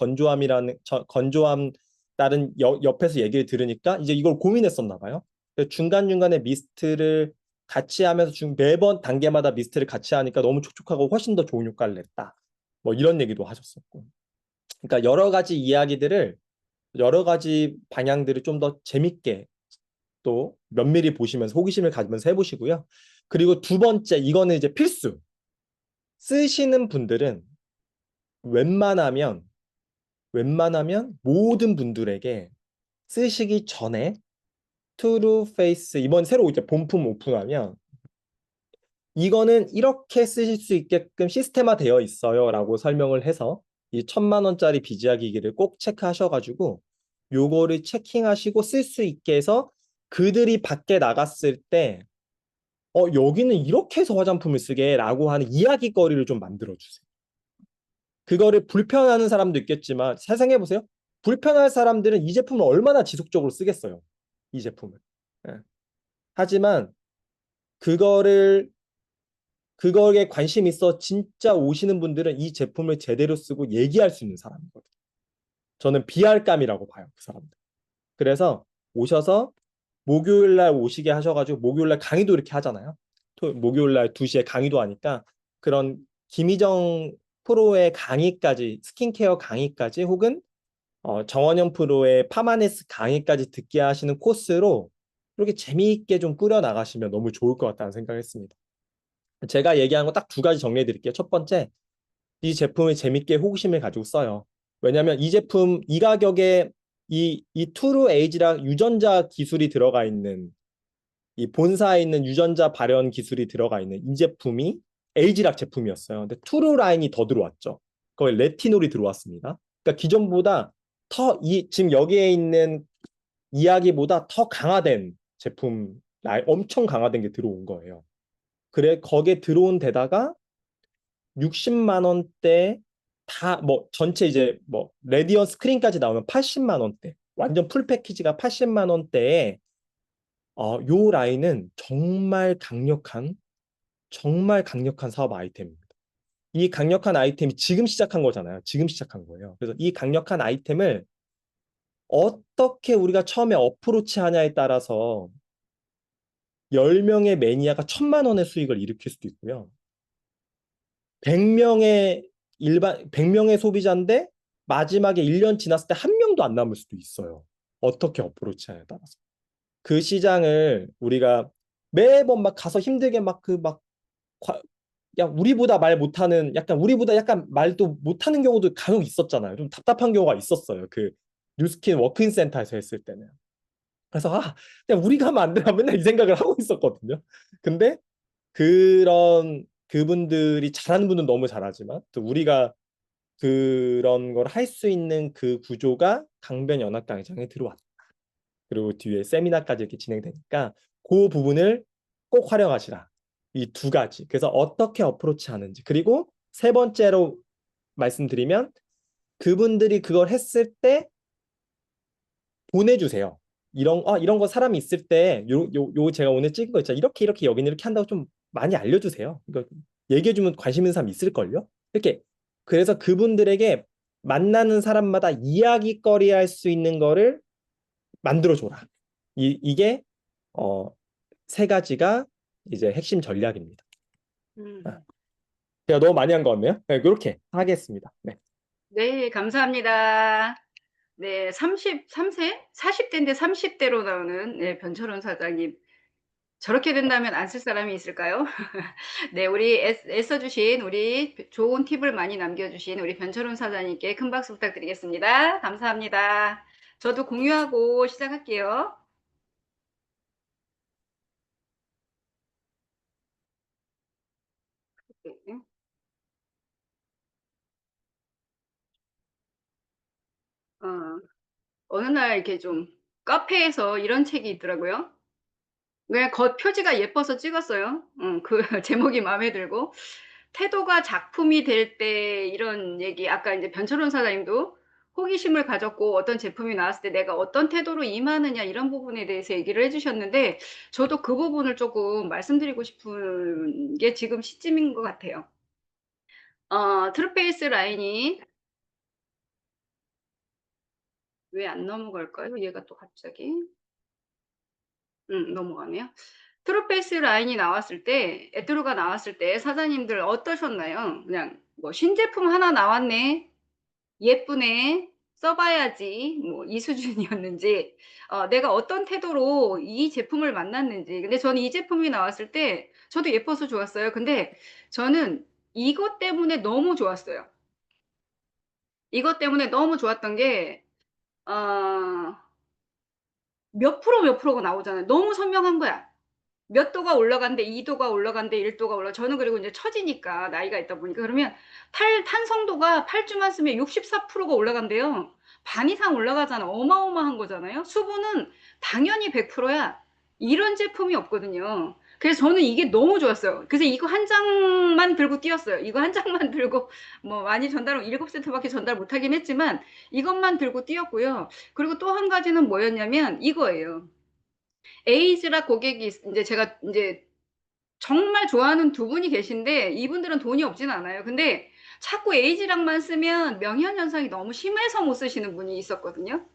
건조함 다른 옆에서 얘기를 들으니까 이제 이걸 고민했었나 봐요. 중간중간에 미스트를 같이 하면서 매번 단계마다 미스트를 같이 하니까 너무 촉촉하고 훨씬 더 좋은 효과를 냈다. 뭐 이런 얘기도 하셨었고. 그러니까 여러 가지 방향들을 좀 더 재밌게 또 면밀히 보시면서 호기심을 가지면서 해보시고요. 그리고 두 번째, 이거는 이제 필수. 쓰시는 분들은 웬만하면, 모든 분들에게 쓰시기 전에 트루 페이스, 이번 새로 이제 본품 오픈하면 이거는 이렇게 쓰실 수 있게끔 시스템화 되어 있어요 라고 설명을 해서 이 1,000만 원짜리 비지아 기기를 꼭 체크하셔가지고 요거를 체킹하시고 쓸 수 있게 해서 그들이 밖에 나갔을 때 여기는 이렇게 해서 화장품을 쓰게 라고 하는 이야기거리를 좀 만들어주세요. 그거를 불편하는 사람도 있겠지만 상상해보세요. 불편할 사람들은 이 제품을 얼마나 지속적으로 쓰겠어요. 이 제품을. 예. 하지만 그거를 그거에 관심 있어 진짜 오시는 분들은 이 제품을 제대로 쓰고 얘기할 수 있는 사람이거든요. 저는 비할감이라고 봐요. 그 사람들. 그래서 오셔서 목요일 날 오시게 하셔가지고 목요일 날 강의도 이렇게 하잖아요. 목요일 날 2시에 강의도 하니까 그런 김희정 프로의 강의까지 스킨케어 강의까지 혹은 정원영 프로의 파마네스 강의까지 듣게 하시는 코스로 이렇게 재미있게 좀 꾸려 나가시면 너무 좋을 것 같다는 생각을 했습니다. 제가 얘기한 거 딱 두 가지 정리해 드릴게요. 첫 번째, 이 제품을 재밌게 호기심을 가지고 써요. 왜냐하면 이 제품 이 가격에 이 투루 에이지락 유전자 기술이 들어가 있는 이 본사에 있는 유전자 발현 기술이 들어가 있는 이 제품이 에이지락 제품이었어요. 근데 투루 라인이 더 들어왔죠. 거기 레티놀이 들어왔습니다. 그러니까 기존보다 지금 여기에 있는 이야기보다 더 강화된 제품 라인, 엄청 강화된 게 들어온 거예요. 그래 거기에 들어온 데다가 60만 원대 다 뭐 전체 이제 뭐 레디언 스크린까지 나오면 80만 원대 완전 풀 패키지가 80만 원대에 요 라인은 정말 강력한 사업 아이템입니다. 이 강력한 아이템이 지금 시작한 거잖아요. 지금 시작한 거예요. 그래서 이 강력한 아이템을 어떻게 우리가 처음에 어프로치 하냐에 따라서 10명의 매니아가 1,000만 원의 수익을 일으킬 수도 있고요. 100명의 소비자인데 마지막에 1년 지났을 때 한 명도 안 남을 수도 있어요. 어떻게 어프로치하냐에 따라서. 그 시장을 우리가 매번 막 가서 힘들게 우리보다 말 못하는 약간 우리보다 약간 말도 못하는 경우도 간혹 있었잖아요. 좀 답답한 경우가 있었어요. 그 뉴스킨 워크인 센터에서 했을 때는. 그래서 그냥 우리가 하면 안 되나 맨날 이 생각을 하고 있었거든요. 근데 그분들이 잘하는 분은 너무 잘하지만 또 우리가 그런 걸 할 수 있는 그 구조가 강변연합광장에 들어왔다. 그리고 뒤에 세미나까지 이렇게 진행되니까 그 부분을 꼭 활용하시라. 이 두 가지. 그래서 어떻게 어프로치 하는지. 그리고 세 번째로 말씀드리면 그분들이 그걸 했을 때 보내주세요. 이런 거 사람이 있을 때, 요 제가 오늘 찍은 거 있잖아요. 이렇게 여기는 이렇게 한다고 좀 많이 알려주세요. 그러니까 얘기해주면 관심 있는 사람 있을걸요? 이렇게. 그래서 그분들에게 만나는 사람마다 이야기거리 할 수 있는 거를 만들어줘라. 이게, 어, 세 가지가 이제 핵심 전략입니다. 아, 음. 제가 너무 많이 한 거 같네요. 네, 그렇게 하겠습니다. 네. 네, 감사합니다. 네, 33세? 40대인데 30대로 나오는 네, 변철원 사장님. 저렇게 된다면 안 쓸 사람이 있을까요? 네, 우리 애써주신 우리 좋은 팁을 많이 남겨주신 우리 변철훈 사장님께 큰 박수 부탁드리겠습니다. 감사합니다. 저도 공유하고 시작할게요. 네. 어. 어느 날 이렇게 좀 카페에서 이런 책이 있더라고요. 그냥 겉 표지가 예뻐서 찍었어요. 그 제목이 마음에 들고. 태도가 작품이 될 때 이런 얘기 아까 인제 변철원 사장님도 호기심을 가졌고 어떤 제품이 나왔을 때 내가 어떤 태도로 임하느냐 이런 부분에 대해서 얘기를 해 주셨는데 저도 그 부분을 쪼끔 말씀드리고 싶은 게 지금 시점인 것 같아요. 트루페이스 라인이 왜 안 넘어갈까요? 얘가 또 갑자기. 넘어가네요. 트루페이스 라인이 나왔을 때 에뚜루가 나왔을 때 사장님들 어떠셨나요? 그냥 뭐 '신제품 하나 나왔네. 예쁘네. 써 봐야지.' 뭐 이 수준이었는지 내가 어떤 태도로 이 제품을 만났는지. 근데 저는 이 제품이 나왔을 때 저도 예뻐서 좋았어요. 근데 저는 이것 때문에 너무 좋았어요. 이것 때문에 너무 좋았던 게 어 몇 프로가 나오잖아요. 너무 선명한 거야. 몇 도가 올라간대 2 도가 올라간대 1 도가 저는 그리고 인제 처지니까 나이가 있다 보니까 그러면 탄성도가 8 주만 쓰면 64%가 올라간대요. 반 이상 올라가잖아. 어마어마한 거잖아요. 수분은 당연히 100% 야. 이런 제품이 없거든요. 그래서 저는 이게 너무 좋았어요. 그래서 이거 한 장만 들고 뛰었어요. 이거 한 장만 들고 뭐 많이 전달 7 세트밖에 전달 못 하긴 했지만 이것만 들고 뛰었고요. 그리고 또 한 가지는 뭐였냐면 이거예요. 에이즈라 고객이 인제 제가 인제 정말 좋아하는 두 분이 계신데 이분들은 돈이 없진 않아요. 근데 자꾸 에이지락만 쓰면 명현현상이 너무 심해서 못 쓰시는 분이 있었거든요.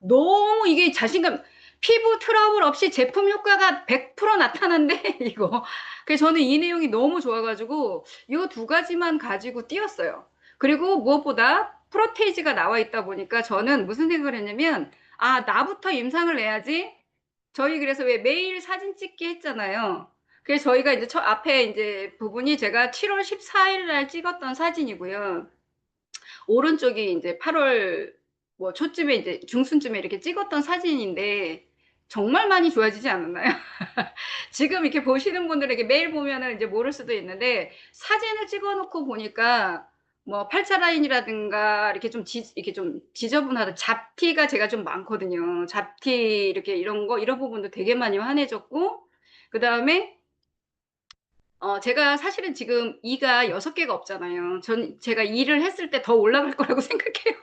너무 이게 자신감 피부 트러블 없이 제품 효과가 100% 나타난대 이거. 그래서 저는 이 내용이 너무 좋아 가지고 요 두 가지만 가지고 뛰었어요. 그리고 무엇보다 프로테이지가 나와 있다 보니까 저는 무슨 생각을 했냐면 '아 나부터 임상을 내야지.' 저희 그래서 왜 매일 사진 찍기 했잖아요. 그래서 저희가 이제 앞에 인제 부분이 제가 7월 14일 날 찍었던 사진이고요. 오른쪽이 인제 8월 뭐 초쯤에 이제 중순쯤에 이렇게 찍었던 사진인데 정말 많이 좋아지지 않았나요? 지금 이렇게 보시는 분들에게 매일 보면은 이제 모를 수도 있는데 사진을 찍어 놓고 보니까 뭐 팔자 라인이라든가 이렇게 좀 지저분하다 잡티가 제가 좀 많거든요. 잡티 이렇게 이런 부분도 되게 많이 환해졌고 그다음에 제가 사실은 지금 이가 6 개가 없잖아요. 제가 일을 했을 때 더 올라갈 거라고 생각해요.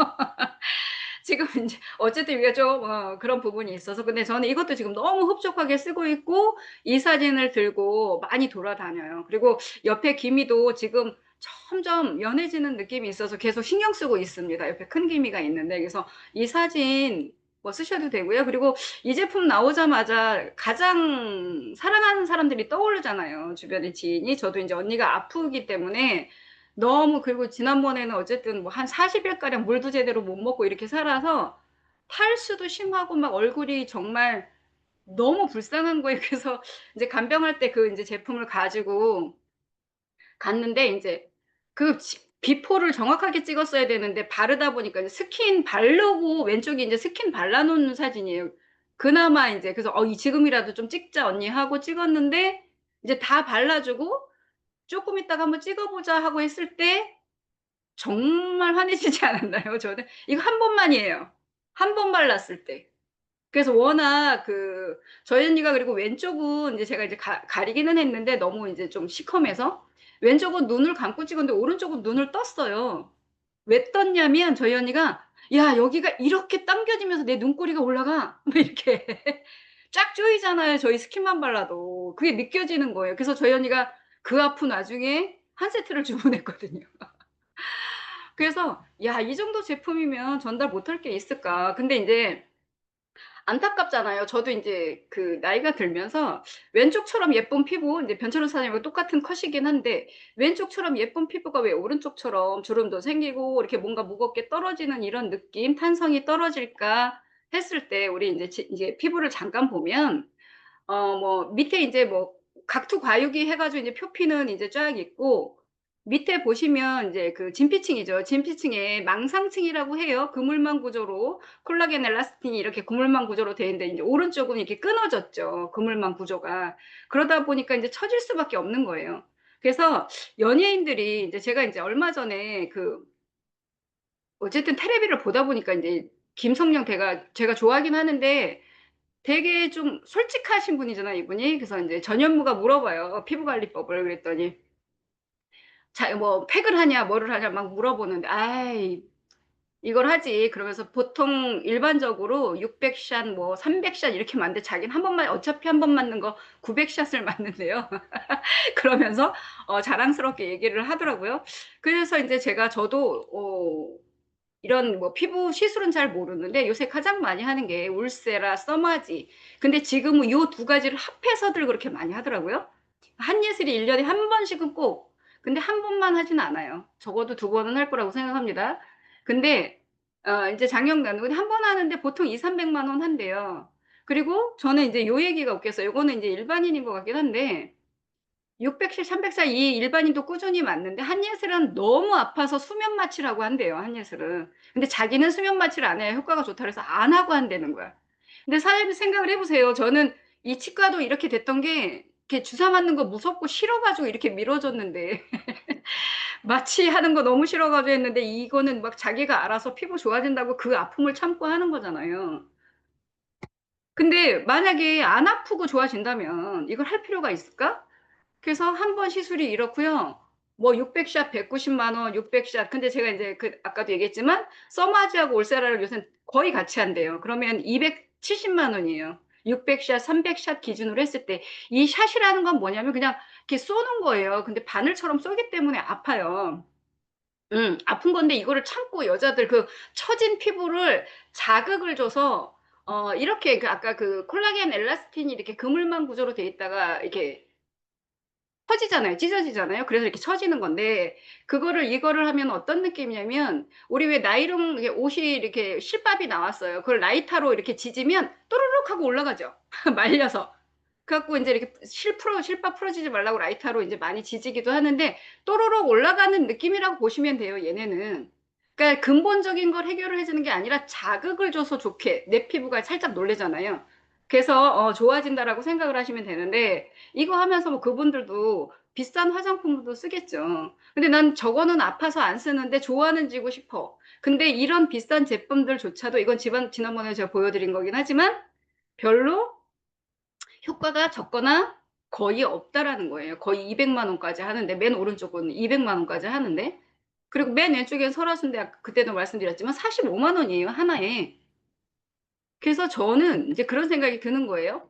지금 인제 어쨌든 위가 좀 그런 부분이 있어서 근데 저는 이것도 지금 너무 흡족하게 쓰고 있고 이 사진을 들고 많이 돌아다녀요. 그리고 옆에 기미도 지금 점점 연해지는 느낌이 있어서 계속 신경 쓰고 있습니다. 옆에 큰 기미가 있는데 그래서 이 사진 뭐 쓰셔도 되고요. 그리고 이 제품 나오자마자 가장 사랑하는 사람들이 떠오르잖아요, 주변의 지인이. 저도 인제 언니가 아프기 때문에 너무 그리고 지난번에는 어쨌든 뭐 한 40 일가량 물도 제대로 못 먹고 이렇게 살아서 탈수도 심하고 막 얼굴이 정말 너무 불쌍한 거예요. 그래서 이제 간병할 때 그 인제 제품을 가지고 갔는데 인제 비포를 정확하게 찍었어야 되는데 바르다 보니까 이제 스킨 바르고 왼쪽이 인제 스킨 발라 놓는 사진이에요. 그나마 인제 그래서 이 지금이라도 좀 찍자 언니.' 하고 찍었는데 이제 다 발라 주고 '쪼끔 있다가 한번 찍어 보자.' 하고 했을 때 정말 환해지지 않았나요 저는? 이거 한 번만이에요. 한 번 발랐을 때. 그래서 워낙 저희 언니가 그리고 왼쪽은 이제 제가 이제 가리기는 했는데 너무 인제 좀 시커매서 왼쪽은 눈을 감고 찍었는데 오른쪽은 눈을 떴어요. 왜 떴냐면 저희 언니가 "야 여기가 이렇게 당겨지면서 내 눈꼬리가 올라가." 뭐 이렇게 쫙 조이잖아요 저희 스킨만 발라도. 그게 느껴지는 거예요. 그래서 저희 언니가 그 아픈 와중에 한 세트를 주문했거든요. 그래서 '야 이 정도 제품이면 전달 못할 게 있을까.' 근데 인제 안타깝잖아요. 저도 인제 나이가 들면서 왼쪽처럼 예쁜 피부 인제 변철원 사장님하고 똑같은 컷이긴 한데 왼쪽처럼 예쁜 피부가 왜 오른쪽처럼 주름도 생기고 이렇게 뭔가 무겁게 떨어지는 이런 느낌, 탄성이 떨어질까 했을 때 우리 이제 피부를 잠깐 보면 뭐 밑에 인제 뭐 각투 과육이 해 가지고 이제 표피는 이제 쫙 있고 밑에 보시면 인제 진피층이죠. 진피층에 망상층이라고 해요. 그물망 구조로 콜라겐 엘라스틴이 이렇게 그물망 구조로 돼 있는데 인제 오른쪽은 이렇게 끊어졌죠, 그물망 구조가. 그러다 보니까 인제 처질 수밖에 없는 거예요. 그래서 연예인들이 인제 제가 인제 얼마 전에 어쨌든 테레비를 보다 보니까 인제 김성령 제가 좋아하긴 하는데 되게 좀 솔직하신 분이잖아요, 이분이. 그래서 이제 전현무가 물어봐요. 피부관리법을. 그랬더니 자, 뭐 팩을 하냐, 뭐를 하냐 막 물어보는데, 아이, 이걸 하지. 그러면서 보통 일반적으로 600샷, 뭐 300샷 이렇게 맞는데 자기는 한 번만, 어차피 한 번 맞는 거 900샷을 맞는데요. 그러면서 자랑스럽게 얘기를 하더라고요. 그래서 이제 저도 이런 뭐 피부 시술은 잘 모르는데 요새 가장 많이 하는 게 울세라, 써마지. 근데 지금은 요 두 가지를 합해서들 그렇게 많이 하더라고요. 한예슬이 1년에 한 번씩은 꼭. 근데 한 번만 하진 않아요. 적어도 두 번은 할 거라고 생각합니다. 근데 이제 장영란 한 번 하는데 보통 2, 300만 원 한대요. 그리고 저는 이제 요 얘기가 웃겼어요. 요거는 이제 일반인인 것 같긴 한데 600실, 300살 이 일반인도 꾸준히 맞는데 한예슬은 너무 아파서 수면 마취라고 한대요. 한예슬은. 근데 자기는 수면 마취를 안 해야 효과가 좋다 그래서 안 하고 한다는 거야. 근데 사장님 생각을 해보세요. 저는 이 치과도 이렇게 됐던 게 이렇게 주사 맞는 거 무섭고 싫어가지고 이렇게 미뤄졌는데 마취하는 거 너무 싫어가지고 했는데 이거는 막 자기가 알아서 피부 좋아진다고 그 아픔을 참고 하는 거잖아요. 근데 만약에 안 아프고 좋아진다면 이걸 할 필요가 있을까? 그래서 한 번 시술이 이렇고요. 뭐 600샷 190만 원, 600샷. 근데 제가 이제 아까도 얘기했지만 써마지하고 올세라를 요새 거의 같이 한대요. 그러면 270만 원이에요. 600샷, 300샷 기준으로 했을 때 이 샷이라는 건 뭐냐면 그냥 이렇게 쏘는 거예요. 근데 바늘처럼 쏘기 때문에 아파요. 아픈 건데 이거를 참고 여자들 그 처진 피부를 자극을 줘서 이렇게 아까 그 콜라겐 엘라스틴이 이렇게 그물망 구조로 돼 있다가 이렇게 처지잖아요. 찢어지잖아요. 그래서 이렇게 처지는 건데 이거를 하면 어떤 느낌이냐면 우리 왜 나이롱 옷이 이렇게 실밥이 나왔어요. 그걸 라이터로 이렇게 지지면 또르륵 하고 올라가죠. 말려서. 그래갖고 이제 이렇게 실밥 풀어지지 말라고 라이터로 이제 많이 지지기도 하는데 또르륵 올라가는 느낌이라고 보시면 돼요. 얘네는. 그러니까 근본적인 걸 해결을 해주는 게 아니라 자극을 줘서 좋게 내 피부가 살짝 놀래잖아요. 그래서 좋아진다라고 생각을 하시면 되는데 이거 하면서 뭐 그분들도 비싼 화장품도 쓰겠죠. 근데 난 저거는 아파서 안 쓰는데 좋아는 지고 싶어. 근데 이런 비싼 제품들조차도 이건 지난번에 제가 보여드린 거긴 하지만 별로 효과가 적거나 거의 없다라는 거예요. 거의 200만 원까지 하는데 맨 오른쪽은 200만 원까지 하는데 그리고 맨 왼쪽엔 설화수인데 그때도 말씀드렸지만 45만 원이에요. 하나에. 그래서 저는 이제 그런 생각이 드는 거예요.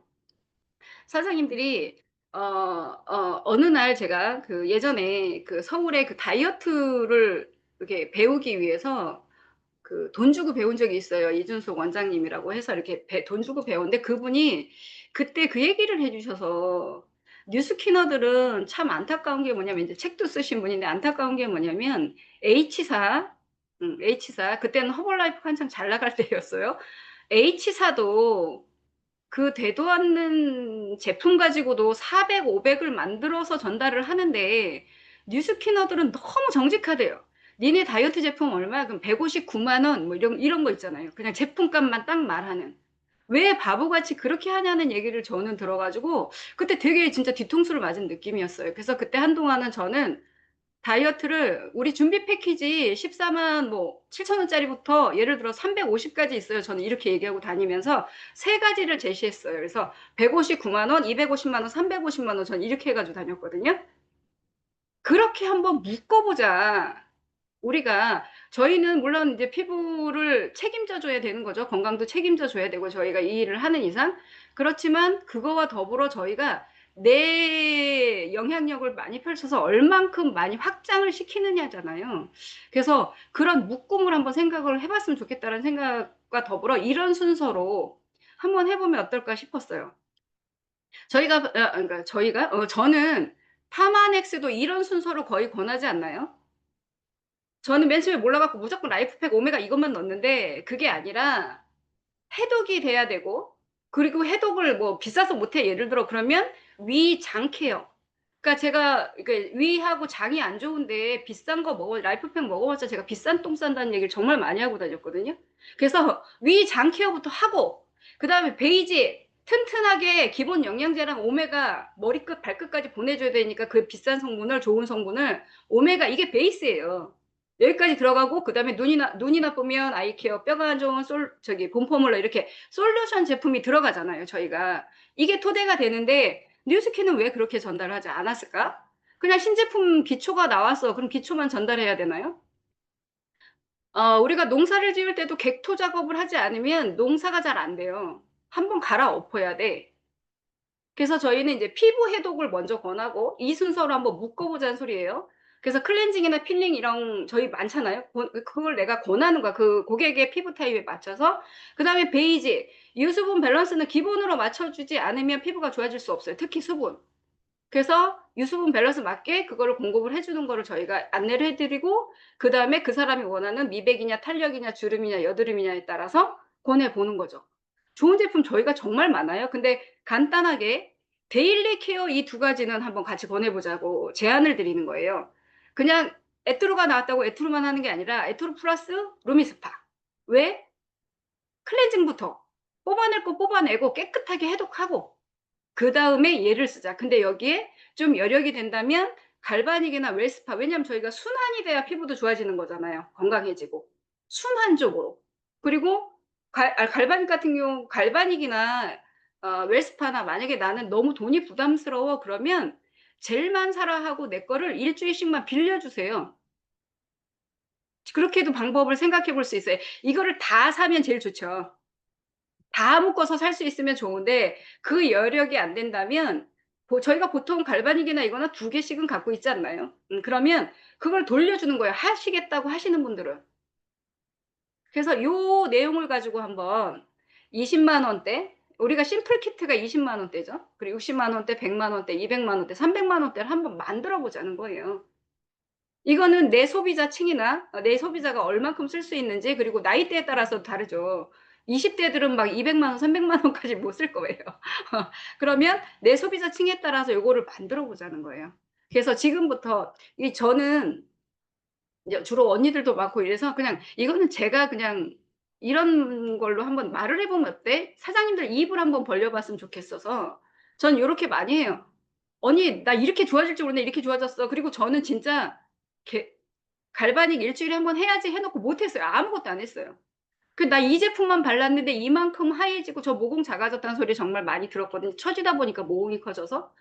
사장님들이 어느 날 제가 그 예전에 그 서울에 그 다이어트를 이렇게 배우기 위해서 그 돈 주고 배운 적이 있어요. 이준석 원장님이라고 해서 이렇게 돈 주고 배웠는데 그분이 그때 그 얘기를 해주셔서 뉴스키너들은 참 안타까운 게 뭐냐면 이제 책도 쓰신 분인데 안타까운 게 뭐냐면 H사, H사 그때는 허벌라이프 한창 잘 나갈 때였어요. H사도 그 되도 않는 제품 가지고도 400, 500을 만들어서 전달을 하는데 뉴스키너들은 너무 정직하대요. 니네 다이어트 제품 얼마야? 그럼 159만 원, 뭐 이런 거 있잖아요. 그냥 제품값만 딱 말하는. 왜 바보같이 그렇게 하냐는 얘기를 저는 들어가지고 그때 되게 진짜 뒤통수를 맞은 느낌이었어요. 그래서 그때 한동안은 저는 다이어트를 우리 준비 패키지 14만 뭐 7천 원짜리부터 예를 들어 350까지 있어요. 저는 이렇게 얘기하고 다니면서 세 가지를 제시했어요. 그래서 159만 원, 250만 원, 350만 원 저는 이렇게 해가지고 다녔거든요. 그렇게 한번 묶어보자. 우리가 저희는 물론 이제 피부를 책임져 줘야 되는 거죠. 건강도 책임져 줘야 되고 저희가 이 일을 하는 이상 그렇지만 그거와 더불어 저희가 내 영향력을 많이 펼쳐서 얼만큼 많이 확장을 시키느냐잖아요. 그래서 그런 묶음을 한번 생각을 해봤으면 좋겠다는 생각과 더불어 이런 순서로 한번 해보면 어떨까 싶었어요. 그러니까 저는 파마넥스도 이런 순서로 거의 권하지 않나요? 저는 맨 처음에 몰라갖고 무조건 라이프팩 오메가 이것만 넣었는데 그게 아니라 해독이 돼야 되고 그리고 해독을 뭐 비싸서 못해 예를 들어 그러면 위장 케어 그러니까 제가 위하고 장이 안 좋은데 비싼 거 라이프팩 먹어봤자 제가 비싼 똥 싼다는 얘기를 정말 많이 하고 다녔거든요. 그래서 위장 케어부터 하고 그다음에 베이지 튼튼하게 기본 영양제랑 오메가 머리끝 발끝까지 보내줘야 되니까 그 비싼 성분을 좋은 성분을 오메가 이게 베이스예요. 여기까지 들어가고 그다음에 눈이 나쁘면 아이케어, 뼈가 안 좋으면 본포뮬러 이렇게 솔루션 제품이 들어가잖아요, 저희가. 이게 토대가 되는데 뉴스킨은 왜 그렇게 전달하지 않았을까? 그냥 신제품 기초가 나왔어. 그럼 기초만 전달해야 되나요? 우리가 농사를 지을 때도 객토 작업을 하지 않으면 농사가 잘 안 돼요. 한번 갈아엎어야 돼. 그래서 저희는 이제 피부 해독을 먼저 권하고 이 순서로 한번 묶어보자는 소리예요. 그래서 클렌징이나 필링 이런 저희 많잖아요. 그걸 내가 권하는 거야. 그 고객의 피부 타입에 맞춰서. 그다음에 베이지, 유수분 밸런스는 기본으로 맞춰주지 않으면 피부가 좋아질 수 없어요. 특히 수분. 그래서 유수분 밸런스 맞게 그거를 공급을 해주는 거를 저희가 안내를 해드리고 그다음에 그 사람이 원하는 미백이냐 탄력이냐 주름이냐 여드름이냐에 따라서 권해보는 거죠. 좋은 제품 저희가 정말 많아요. 근데 간단하게 데일리 케어 이 두 가지는 한번 같이 권해보자고 제안을 드리는 거예요. 그냥 에투르가 나왔다고 에투르만 하는 게 아니라 에투르 플러스 루미스파. 왜? 클렌징부터 뽑아낼 거 뽑아내고 깨끗하게 해독하고 그 다음에 얘를 쓰자. 근데 여기에 좀 여력이 된다면 갈바닉이나 웰스파. 왜냐하면 저희가 순환이 돼야 피부도 좋아지는 거잖아요. 건강해지고. 순환 쪽으로. 그리고 갈바닉 같은 경우 갈바닉이나 웰스파나 만약에 나는 너무 돈이 부담스러워 그러면 젤만 사라 하고 내 거를 일주일씩만 빌려주세요. 그렇게도 방법을 생각해 볼 수 있어요. 이거를 다 사면 제일 좋죠. 다 묶어서 살 수 있으면 좋은데 그 여력이 안 된다면 저희가 보통 갈바닉이나 이거나 2개씩은 갖고 있지 않나요? 그러면 그걸 돌려주는 거예요. 하시겠다고 하시는 분들은. 그래서 요 내용을 가지고 한번 20만 원대 우리가 심플 키트가 20만 원대죠. 그리고 60만 원대, 100만 원대, 200만 원대, 300만 원대를 한번 만들어 보자는 거예요. 이거는 내 소비자층이나 내 소비자가 얼만큼 쓸 수 있는지 그리고 나이대에 따라서 다르죠. 20대들은 막 200만 원, 300만 원까지 못 쓸 거예요. 그러면 내 소비자층에 따라서 요거를 만들어 보자는 거예요. 그래서 지금부터 저는 이제 주로 언니들도 많고 이래서 그냥 이거는 제가 그냥 이런 걸로 한번 말을 해보면 어때? 사장님들 입을 한번 벌려봤으면 좋겠어서 전 요렇게 많이 해요. 언니 나 이렇게 좋아질 줄 몰랐네 이렇게 좋아졌어. 그리고 저는 진짜 갈바닉 일주일에 한번 해야지 해놓고 못했어요. 아무것도 안 했어요. 나 이 제품만 발랐는데 이만큼 하얘지고 저 모공 작아졌다는 소리 정말 많이 들었거든요. 처지다 보니까 모공이 커져서.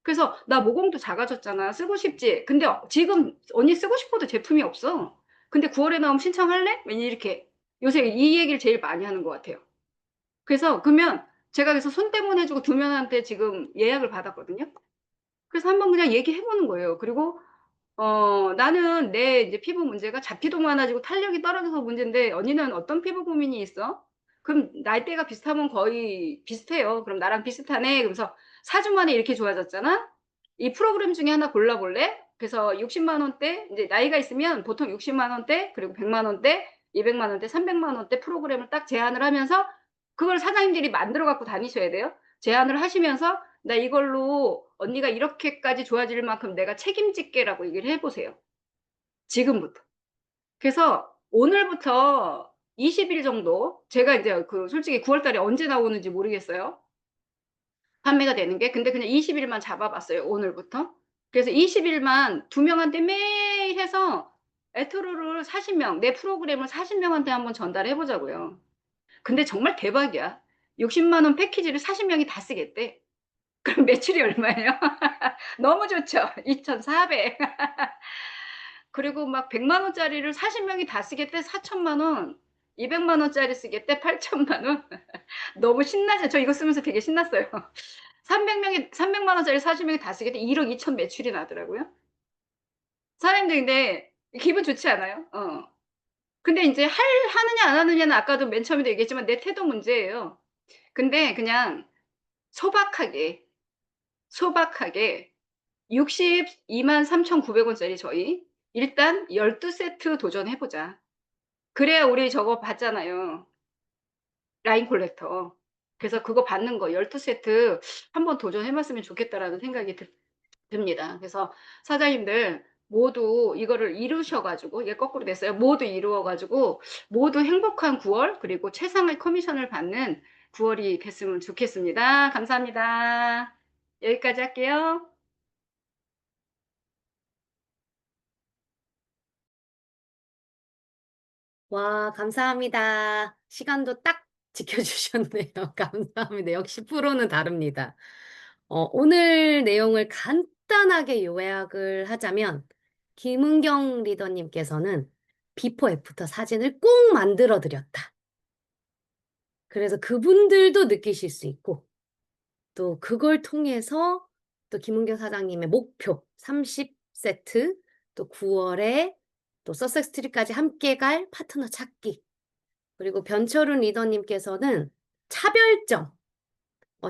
그래서 나 모공도 작아졌잖아. 쓰고 싶지. 근데 지금 언니 쓰고 싶어도 제품이 없어. 근데 9월에 나오면 신청할래? 왠지 이렇게. 요새 이 얘기를 제일 많이 하는 것 같아요. 그래서 그러면 제가 그래서 손대문 해주고 2명한테 지금 예약을 받았거든요. 그래서 한번 그냥 얘기해보는 거예요. 그리고 나는 내 이제 피부 문제가 잡티도 많아지고 탄력이 떨어져서 문제인데 언니는 어떤 피부 고민이 있어? 그럼 나이대가 비슷하면 거의 비슷해요. 그럼 나랑 비슷하네. 그래서 4주 만에 이렇게 좋아졌잖아. 이 프로그램 중에 하나 골라볼래? 그래서 60만 원대 이제 나이가 있으면 보통 60만 원대 그리고 100만 원대 200만 원대 300만 원대 프로그램을 딱 제안을 하면서 그걸 사장님들이 만들어 갖고 다니셔야 돼요. 제안을 하시면서 나 이걸로 언니가 이렇게까지 좋아질 만큼 내가 책임질게라고 얘기를 해보세요. 지금부터. 그래서 오늘부터 20일 정도 제가 이제 솔직히 9월 달에 언제 나오는지 모르겠어요. 판매가 되는 게. 근데 그냥 20일만 잡아봤어요. 오늘부터. 그래서 20일만 2명한테 매일 해서 에투르를 40명, 내 프로그램을 40명한테 한번 전달해 보자고요. 근데 정말 대박이야. 60만 원 패키지를 40명이 다 쓰겠대. 그럼 매출이 얼마예요? 너무 좋죠. 2,400. 그리고 막 100만 원짜리를 40명이 다 쓰겠대. 4천만 원. 200만 원짜리 쓰겠대. 8천만 원. 너무 신나죠. 저 이거 쓰면서 되게 신났어요. 300만 원짜리 40명이 다 쓰겠대. 1억 2천 매출이 나더라고요. 사람들 근데 기분 좋지 않아요? 근데 이제 하느냐 안 하느냐는 아까도 맨 처음에도 얘기했지만 내 태도 문제예요. 근데 그냥 소박하게 62만 3,900원짜리 저희 일단 12세트 도전해보자. 그래야 우리 저거 받잖아요. 라인 콜렉터. 그래서 그거 받는 거 12세트 한번 도전해봤으면 좋겠다라는 생각이 듭니다. 그래서 사장님들 모두 이거를 이루셔가지고 이게 거꾸로 됐어요. 모두 이루어가지고 모두 행복한 9월 그리고 최상의 커미션을 받는 9월이 됐으면 좋겠습니다. 감사합니다. 여기까지 할게요. 와, 감사합니다. 시간도 딱 지켜주셨네요. 감사합니다. 역시 프로는 다릅니다. 오늘 내용을 간단하게 요약을 하자면, 김은경 리더님께서는 비포 애프터 사진을 꼭 만들어 드렸다. 그래서 그분들도 느끼실 수 있고, 또 그걸 통해서 또 김은경 사장님의 목표 30세트, 또 9월에 또 서섹스 스트리트까지 함께 갈 파트너 찾기, 그리고 변철훈 리더님께서는 차별점,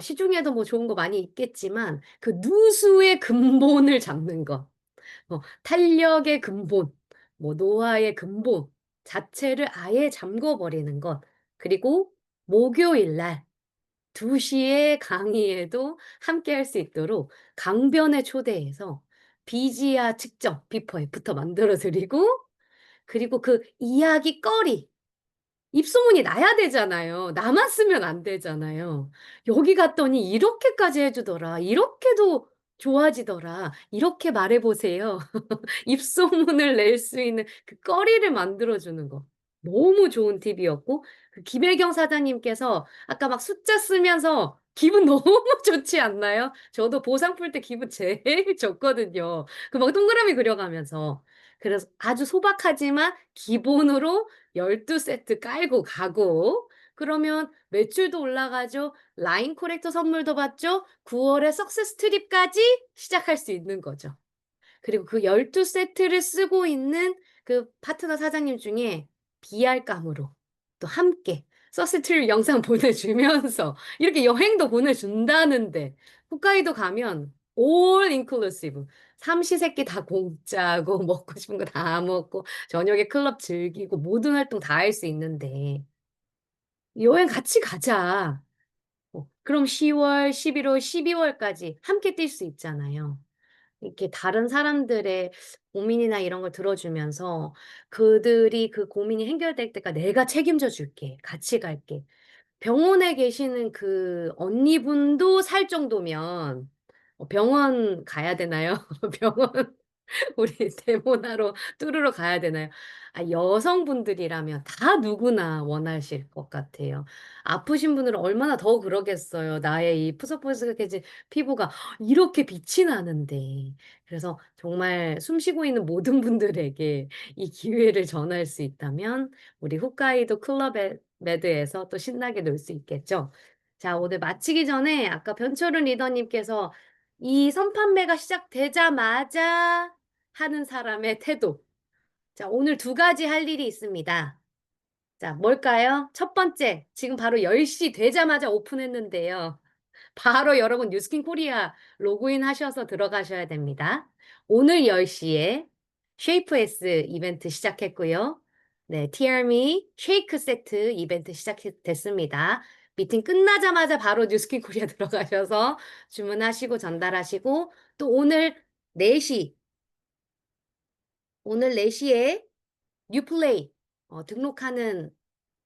시중에도 뭐 좋은 거 많이 있겠지만 그 누수의 근본을 잡는 것, 탄력의 근본, 뭐 노화의 근본 자체를 아예 잠궈버리는 것, 그리고 목요일 날 2시에 강의에도 함께 할 수 있도록 강변에 초대해서 비지아 측정, 비포 애프터 만들어 드리고, 그리고 그 이야기거리, 입소문이 나야 되잖아요. 나만 쓰면 안 되잖아요. 여기 갔더니 이렇게까지 해주더라. 이렇게도 좋아지더라. 이렇게 말해보세요. 입소문을 낼 수 있는 그 거리를 만들어주는 거. 너무 좋은 팁이었고, 그 김혜경 사장님께서 아까 막 숫자 쓰면서 기분 너무 좋지 않나요? 저도 보상 풀 때 기분 제일 좋거든요. 그 막 동그라미 그려가면서. 그래서 아주 소박하지만 기본으로 12세트 깔고 가고, 그러면 매출도 올라가죠. 라인 코렉터 선물도 받죠. 9월에 석세스 트립까지 시작할 수 있는 거죠. 그리고 그 12세트를 쓰고 있는 그 파트너 사장님 중에 BR감으로 또 함께 서스트립 영상 보내주면서 이렇게 여행도 보내준다는데, 홋카이도 가면 올 인클루시브 삼시세끼 다 공짜고 먹고 싶은 거 다 먹고 저녁에 클럽 즐기고 모든 활동 다 할 수 있는데 여행 같이 가자. 그럼 10월, 11월, 12월까지 함께 뛸 수 있잖아요. 이렇게 다른 사람들의 고민이나 이런 걸 들어주면서 그들이 그 고민이 해결될 때까지 내가 책임져 줄게. 같이 갈게. 병원에 계시는 그 언니분도 살 정도면 병원 가야 되나요? 병원 우리 데모나로 뚜르러 가야 되나요? 여성분들이라면 다 누구나 원하실 것 같아요. 아프신 분들은 얼마나 더 그러겠어요. 나의 이 푸석푸석해진 피부가 이렇게 빛이 나는데. 그래서 정말 숨쉬고 있는 모든 분들에게 이 기회를 전할 수 있다면 우리 홋카이도 클럽 메드에서 또 신나게 놀 수 있겠죠. 자, 오늘 마치기 전에 아까 변철은 리더님께서 이 선판매가 시작되자마자 하는 사람의 태도. 자, 오늘 2가지 할 일이 있습니다. 자, 뭘까요? 첫 번째, 지금 바로 10시 되자마자 오픈했는데요. 바로 여러분 뉴스킨 코리아 로그인 하셔서 들어가셔야 됩니다. 오늘 10시에 쉐이프 S 이벤트 시작했고요. 네, 티얼미 쉐이크 세트 이벤트 시작됐습니다. 미팅 끝나자마자 바로 뉴스킨 코리아 들어가셔서 주문하시고 전달하시고, 또 오늘 4시에 뉴플레이 등록하는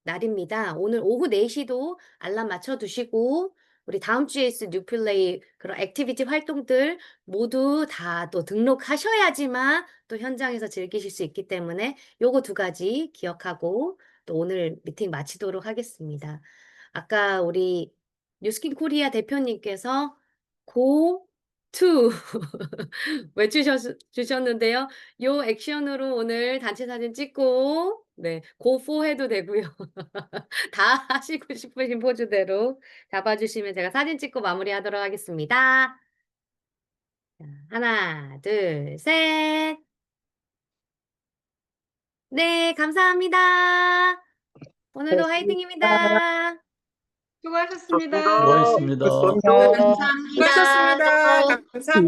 날입니다. 오늘 오후 4시도 알람 맞춰두시고 우리 다음 주에 있을 뉴플레이 그런 액티비티 활동들 모두 다 또 등록하셔야지만 또 현장에서 즐기실 수 있기 때문에 요거 2가지 기억하고 또 오늘 미팅 마치도록 하겠습니다. 아까 우리 뉴스킨 코리아 대표님께서 go to 주셨는데요. 요 액션으로 오늘 단체 사진 찍고, 네, go for 해도 되고요. 다 하시고 싶으신 포즈대로 잡아주시면 제가 사진 찍고 마무리하도록 하겠습니다. 자, 하나, 둘, 셋. 네, 감사합니다. 오늘도 화이팅입니다. 수고하셨습니다. 수고하셨습니다. 수고하셨습니다. 감사합니다. 수고하셨습니다. 감사합니다.